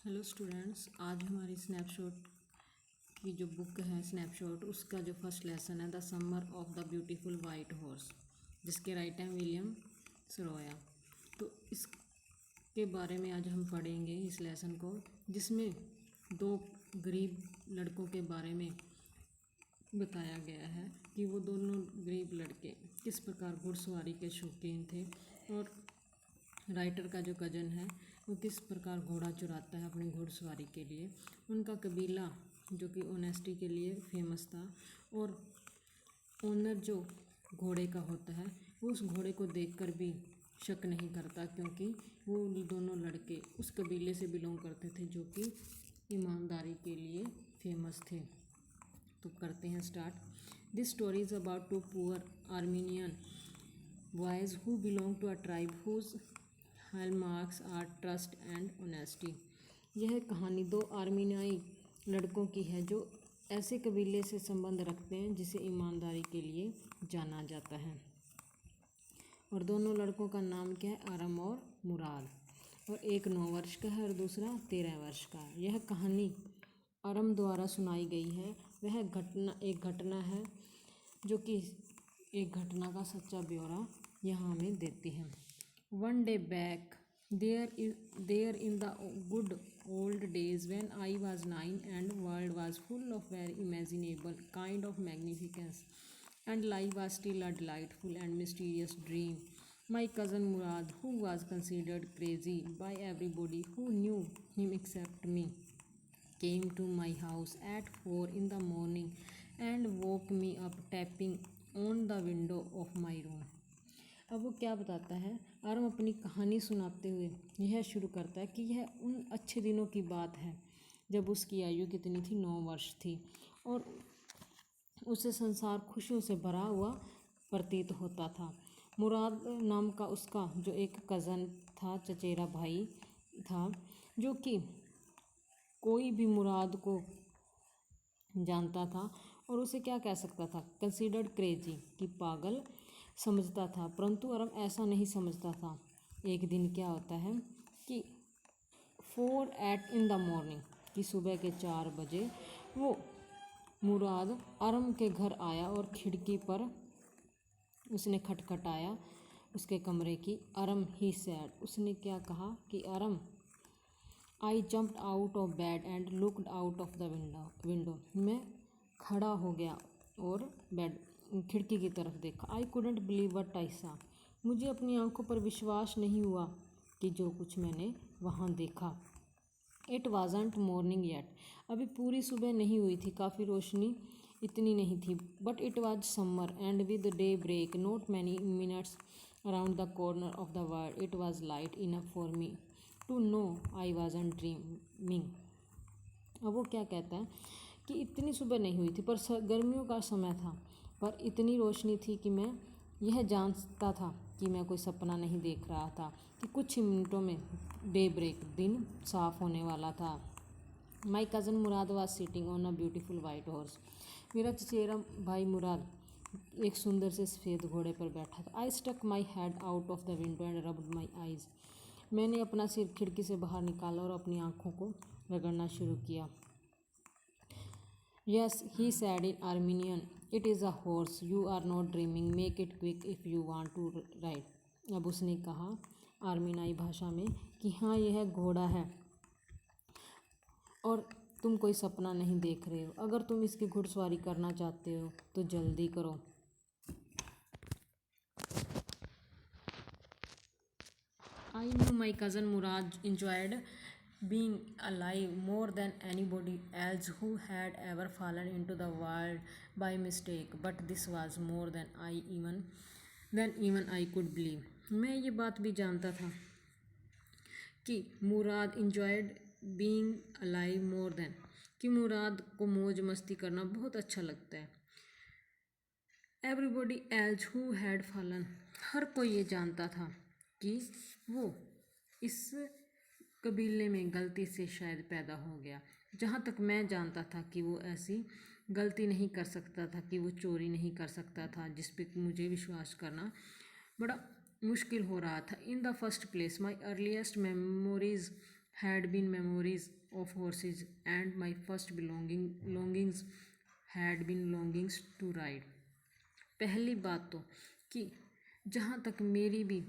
Hello students, आज हमारी snapshot की जो बुक है स्नैपशॉट, उसका जो फर्स्ट लेसन है the summer of the beautiful white horse, जिसके राइटर हैं विलियम सरोया। तो इसके बारे में आज हम पढ़ेंगे इस लेसन को, जिसमें दो गरीब लड़कों के बारे में बताया गया है कि वो दोनों गरीब लड़के किस प्रकार घुड़सवारी के शौकीन थे और राइटर का जो कज़न है वो किस प्रकार घोड़ा चुराता है अपनी घुड़सवारी के लिए। उनका कबीला जो कि ऑनेस्टी के लिए फेमस था और ओनर जो घोड़े का होता है वो उस घोड़े को देखकर भी शक नहीं करता, क्योंकि वो दोनों लड़के उस कबीले से बिलोंग करते थे जो कि ईमानदारी के लिए फेमस थे। तो करते हैं start. This story is about two poor Armenian boys who belong to a tribe whose hallmarks are trust and honesty। यह कहानी दो आर्मीनियाई लड़कों की है जो ऐसे कबीले से संबंध रखते हैं जिसे ईमानदारी के लिए जाना जाता है। और दोनों लड़कों का नाम क्या है? आरम और मुराद। और एक 9 वर्ष का है और दूसरा 13 वर्ष का है। यह कहानी आरम द्वारा सुनाई गई है। वह एक घटना है जो कि एक घटना का सच्चा ब्यौरा यहाँ हमें देती है। One day back there in the good old days when I was 9 and world was full of very imaginable kind of magnificence and life was still a delightful and mysterious dream. My cousin Murad, who was considered crazy by everybody who knew him except me, came to my house at 4 in the morning and woke me up tapping on the window of my room. अब वो क्या बताता है? आरम अपनी कहानी सुनाते हुए यह शुरू करता है कि यह उन अच्छे दिनों की बात है जब उसकी आयु कितनी थी? 9 वर्ष थी और उसे संसार खुशियों से भरा हुआ प्रतीत होता था। मुराद नाम का उसका जो एक कज़न था, चचेरा भाई था, जो कि कोई भी मुराद को जानता था और उसे क्या कह सकता था? कंसीडर्ड क्रेजी, कि पागल समझता था। परंतु अरम ऐसा नहीं समझता था। एक दिन क्या होता है कि 4 in the morning, कि सुबह के 4 बजे वो मुराद आरम के घर आया और खिड़की पर उसने खटखटाया उसके कमरे की। आरम ही सैड, उसने क्या कहा कि Aram, I jumped out of bed and looked out of the window. मैं खड़ा हो गया और खिड़की की तरफ देखा। I couldn't believe what I saw, मुझे अपनी आंखों पर विश्वास नहीं हुआ कि जो कुछ मैंने वहाँ देखा। इट वाजंट मॉर्निंग येट, अभी पूरी सुबह नहीं हुई थी, काफ़ी रोशनी इतनी नहीं थी। But it was summer and with daybreak not many minutes around the corner of the world it was light enough for me to know I wasn't dreaming. अब वो क्या कहता है कि इतनी सुबह नहीं हुई थी पर गर्मियों का समय था, पर इतनी रोशनी थी कि मैं यह जानता था कि मैं कोई सपना नहीं देख रहा था, कि कुछ ही मिनटों में डे ब्रेक, दिन साफ होने वाला था। My cousin Murad was sitting on a beautiful white horse, मेरा चचेरा भाई मुराद एक सुंदर से सफ़ेद घोड़े पर बैठा था। I stuck my head out of the window and rubbed my eyes, मैंने अपना सिर खिड़की से बाहर निकाला और अपनी आँखों को रगड़ना शुरू किया। Yes, he said in Armenian, it is a horse, you are not dreaming, make it quick if you want to ride. अब उसने कहा आर्मीनाई भाषा में कि हाँ, यह घोड़ा है और तुम कोई सपना नहीं देख रहे हो। अगर तुम इसकी घुड़सवारी करना चाहते हो तो जल्दी करो। I knew my cousin Murad enjoyed being alive more than anybody else who had ever fallen into the world by mistake, but this was more than even I could believe। मैं ये बात भी जानता था कि मुराद enjoyed being alive more than, कि मुराद को मौज मस्ती करना बहुत अच्छा लगता है। Everybody else who had fallen, हर कोई ये जानता था कि वो इस कबीले में गलती से शायद पैदा हो गया। जहाँ तक मैं जानता था कि वो ऐसी गलती नहीं कर सकता था, कि वो चोरी नहीं कर सकता था, जिस पे मुझे विश्वास करना बड़ा मुश्किल हो रहा था। In the first place my earliest memories had been memories of horses, and my first longings had been longings to ride. पहली बात तो कि जहाँ तक मेरी भी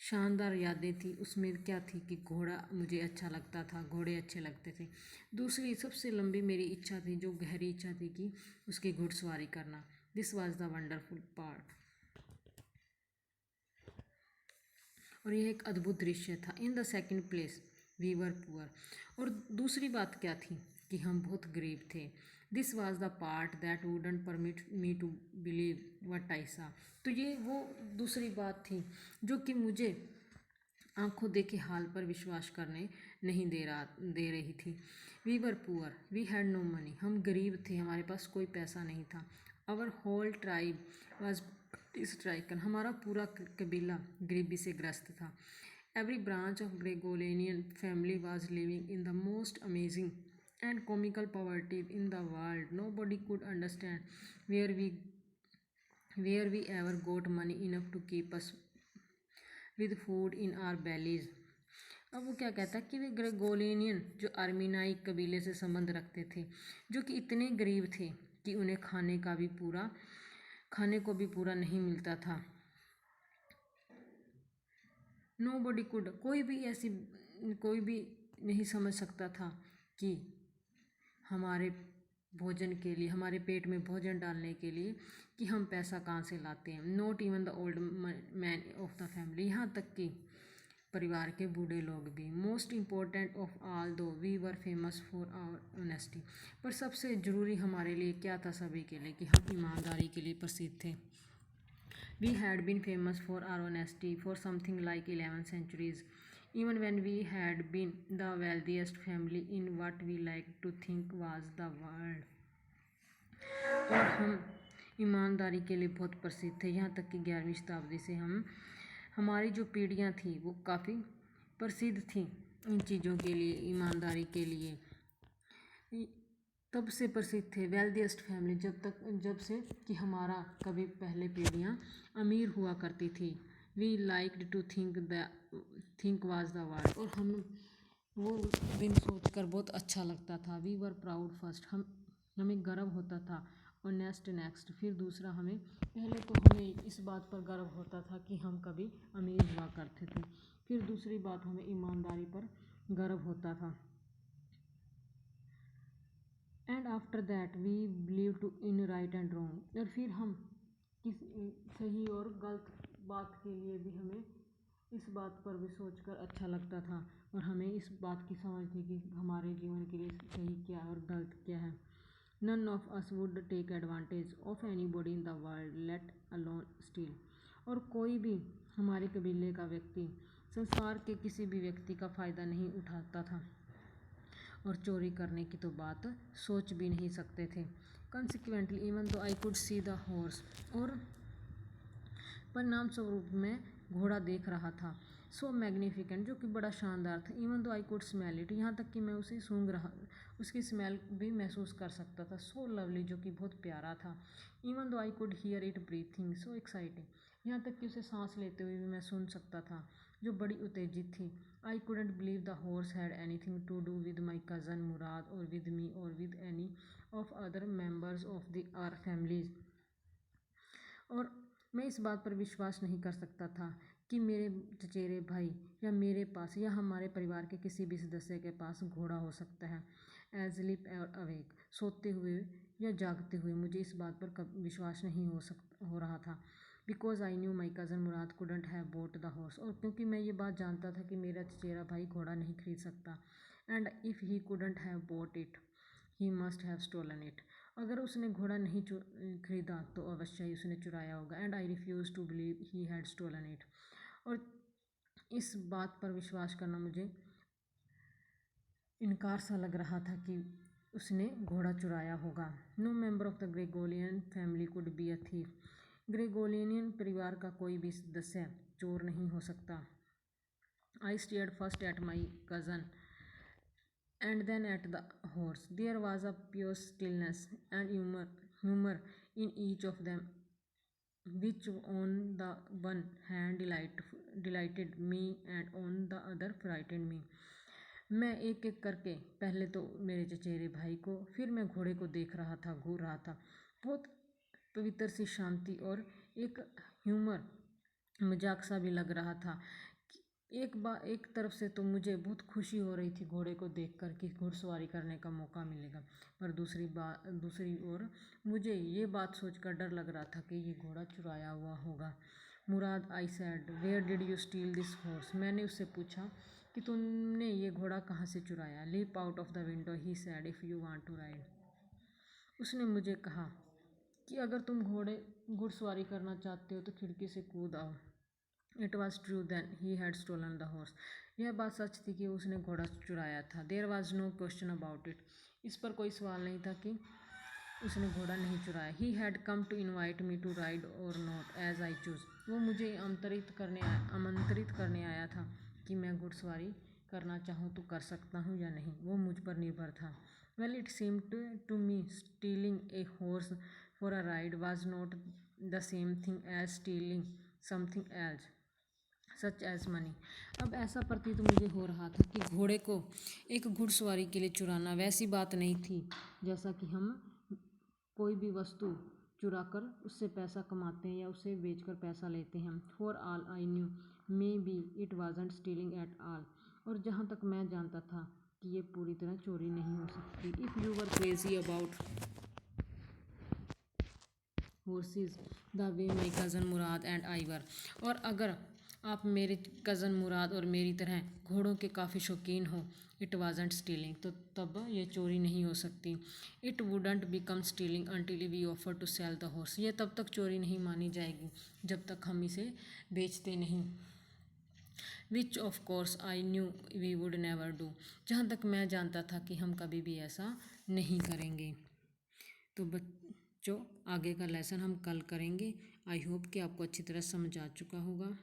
शानदार यादें थी उसमें क्या थी कि घोड़ा मुझे अच्छा लगता था, घोड़े अच्छे लगते थे। दूसरी सबसे लंबी मेरी इच्छा थी, जो गहरी इच्छा थी कि उसकी घुड़सवारी करना। This was the wonderful part. और यह एक अद्भुत दृश्य था। In the second place we were poor. और दूसरी बात क्या थी कि हम बहुत गरीब थे। This was the part that wouldn't permit me to believe what I saw. तो ये वो दूसरी बात थी जो कि मुझे आंखों देखे हाल पर विश्वास करने नहीं दे रही थी। We were poor, we had no money. हम गरीब थे, हमारे पास कोई पैसा नहीं था। Our whole tribe was stricken. हमारा पूरा कबीला गरीबी से ग्रस्त था। Every branch of Garoghlanian family was living in the most amazing and comical poverty in the world. Nobody could understand where we ever got money enough to keep us with food in our bellies. अब वो क्या कहता है कि वे ग्रेगोलियन जो आर्मीनाई कबीले से संबंध रखते थे, जो कि इतने गरीब थे कि उन्हें खाने को भी पूरा नहीं मिलता था। Nobody could, कोई भी नहीं समझ सकता था कि हमारे भोजन के लिए, हमारे पेट में भोजन डालने के लिए कि हम पैसा कहाँ से लाते हैं। Not even the old man of the family, यहाँ तक कि परिवार के बूढ़े लोग भी। Most important of all though we were famous for our honesty. पर सबसे ज़रूरी हमारे लिए क्या था सभी के लिए कि हम ईमानदारी के लिए प्रसिद्ध थे। We had been famous for our honesty for something like 11 centuries. Even when we had been the wealthiest family in what we like to think was the world. और हम ईमानदारी के लिए बहुत प्रसिद्ध थे, यहाँ तक कि 11वीं शताब्दी से हमारी जो पीढ़ियाँ थी वो काफ़ी प्रसिद्ध थी इन चीज़ों के लिए, ईमानदारी के लिए। तब से प्रसिद्ध थे वेल्दिएस्ट फैमिली, जब से कि हमारा कभी पहले पीढ़ियाँ अमीर हुआ करती थी। We liked to think was the word. और हम वो दिन सोचकर बहुत अच्छा लगता था। वी वर प्राउड फर्स्ट, हमें गर्व होता था। और नेक्स्ट, फिर दूसरा पहले तो हमें इस बात पर गर्व होता था कि हम कभी अमीर हुआ करते थे। फिर दूसरी बात हमें ईमानदारी पर गर्व होता था। And after that we believe to in right and wrong. और फिर हम किस सही और गलत बात के लिए भी हमें इस बात पर भी सोचकर अच्छा लगता था। और हमें इस बात की समझ थी कि हमारे जीवन के लिए सही क्या है और गलत क्या है। None of us would take advantage of anybody in the world, let alone steal. और कोई भी हमारे कबीले का व्यक्ति संसार के किसी भी व्यक्ति का फ़ायदा नहीं उठाता था। और चोरी करने की तो बात सोच भी नहीं सकते थे। Consequently even though I could see the horse. और परिणाम स्वरूप मैं घोड़ा देख रहा था। सो मैग्निफिकेंट, जो कि बड़ा शानदार था। Even though I could smell it, यहाँ तक कि मैं उसे सूंघ रहा, उसकी स्मेल भी महसूस कर सकता था। सो लवली, जो कि बहुत प्यारा था। Even though I could hear it breathing, so exciting, यहाँ तक कि उसे सांस लेते हुए भी मैं सुन सकता था, जो बड़ी उत्तेजित थी। आई couldn't believe the horse had anything to do with my cousin Murad or with me or with any of other members of our families. और मैं इस बात पर विश्वास नहीं कर सकता था कि मेरे चचेरे भाई या मेरे पास या हमारे परिवार के किसी भी सदस्य के पास घोड़ा हो सकता है। एज लिप और अवेक, सोते हुए या जागते हुए मुझे इस बात पर विश्वास नहीं हो रहा था। Because I knew my cousin Murad couldn't have bought the horse। और क्योंकि मैं ये बात जानता था कि मेरा चचेरा भाई घोड़ा नहीं खरीद सकता। And if he couldn't have bought it, he must have stolen it। अगर उसने घोड़ा नहीं खरीदा तो अवश्य ही उसने चुराया होगा। And I refuse to believe he had stolen it. और इस बात पर विश्वास करना मुझे इनकार सा लग रहा था कि उसने घोड़ा चुराया होगा। No member of the Garoghlanian family could be a thief. Garoghlanian परिवार का कोई भी सदस्य चोर नहीं हो सकता। I stared first at my cousin and then at the horse. There was a pure stillness and humor in each of them, which on the one hand delighted me and on the other frightened me. मैं एक एक करके पहले तो मेरे चचेरे भाई को, फिर मैं घोड़े को देख रहा था, घूर रहा था। बहुत पवित्र सी शांति और एक ह्यूमर मजाक सा भी लग रहा था। एक तरफ से तो मुझे बहुत खुशी हो रही थी घोड़े को देखकर कि घुड़सवारी करने का मौका मिलेगा, पर दूसरी ओर मुझे ये बात सोचकर डर लग रहा था कि ये घोड़ा चुराया हुआ होगा। Mourad, I said, where did you steal this horse? मैंने उससे पूछा कि तुमने ये घोड़ा कहाँ से चुराया? Leap out of the window, he said, if you want to ride. उसने मुझे कहा कि अगर तुम घुड़सवारी करना चाहते हो तो खिड़की से कूद आओ। It was true then he had stolen the horse. यह बात सच थी कि उसने घोड़ा चुराया था। There was no question about it. इस पर कोई सवाल नहीं था कि उसने घोड़ा नहीं चुराया। He had come to invite me to ride और नॉट एज आई चूज। वो मुझे आमंत्रित करने आया था कि मैं घुड़सवारी करना चाहूँ तो कर सकता हूँ या नहीं, वो मुझ पर निर्भर था। Well, it seemed to me stealing a horse for a ride was not the same thing as stealing something else such as money. अब ऐसा प्रतीत मुझे हो रहा था कि घोड़े को एक घुड़सवारी के लिए चुराना वैसी बात नहीं थी जैसा कि हम कोई भी वस्तु चुरा कर उससे पैसा कमाते हैं या उसे बेचकर पैसा लेते हैं। For all I knew may be it wasn't stealing at all. और जहाँ तक मैं जानता था कि ये पूरी तरह चोरी नहीं हो सकती। If you were crazy about horses the way my cousin Mourad and I were. और अगर आप मेरे कज़न मुराद और मेरी तरह घोड़ों के काफ़ी शौकीन हो, इट वाजंट स्टीलिंग, तो तब ये चोरी नहीं हो सकती। It wouldn't become stealing until we offer to sell the horse. ये तब तक चोरी नहीं मानी जाएगी जब तक हम इसे बेचते नहीं। Which of course I knew we would never do. जहाँ तक मैं जानता था कि हम कभी भी ऐसा नहीं करेंगे। तो बच्चों, आगे का लेसन हम कल करेंगे। आई होप कि आपको अच्छी तरह समझ आ चुका होगा।